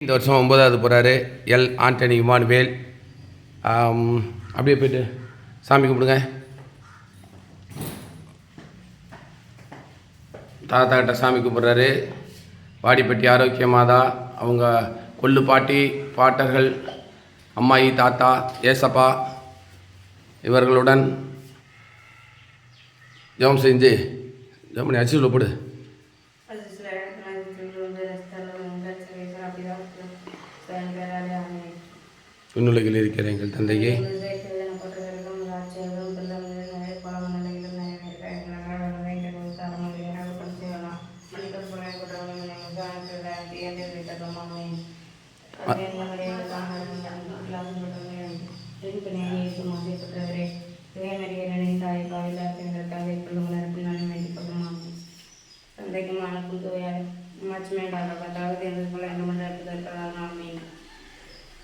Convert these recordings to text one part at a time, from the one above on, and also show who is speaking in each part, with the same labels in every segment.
Speaker 1: இந்த வருஷம் 9வது போகிறாரு. L Antony Emmanuel. அப்படியே போய்ட்டு சாமி கும்பிடுங்க. தாத்தா கிட்ட சாமி கும்பிட்றாரு. வாடிப்பட்டி ஆரோக்கிய மாதா, அவங்க கொள்ளு பாட்டி, பாட்டர்கள், அம்மாயி, தாத்தா, ஏசப்பா இவர்களுடன் ஜெபம் செஞ்சு ஜெபம் பண்ணி அரிசி உள்ள போடு. விண்ணுலகில் இருக்கிற எங்கள் தந்தையே,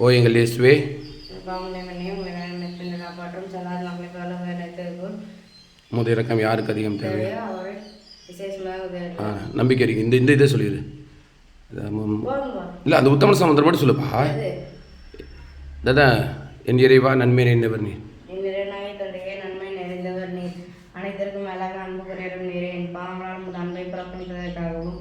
Speaker 1: ஓ எங்கள் இயேசுவே, உமது இரக்கம் யாருக்கு அதிகம் தேவை? நம்பிக்கை இருக்கு. இந்த இதை சொல்லிடு. இல்லை, அந்த உத்தம சமுத்திரம் மட்டும் சொல்லுப்பா. தாதா, என் இறைவா நன்மை நிறைந்தவர் நீர்.
Speaker 2: அனைத்திற்கும் மேலாக அன்பு குறையிடும் நீரே, என் பாவங்களால் அன்பை புறக்கணிப்பதற்காகவும்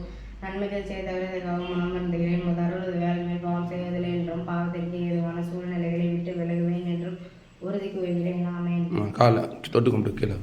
Speaker 2: நன்மைகள் செய்தவர்களுக்காகவும் மனம் வருந்துகிறேன். முதல் வேலை பாவம் செய்வதில்லை என்றும் பாவத்திற்கு ஏதுவான சூழ்நிலைகளை விட்டு விலகுவேன் என்றும் உறுதி கூறுகிறேன். ஆமென்.
Speaker 1: காலை தொட்டு கொண்டு கீழே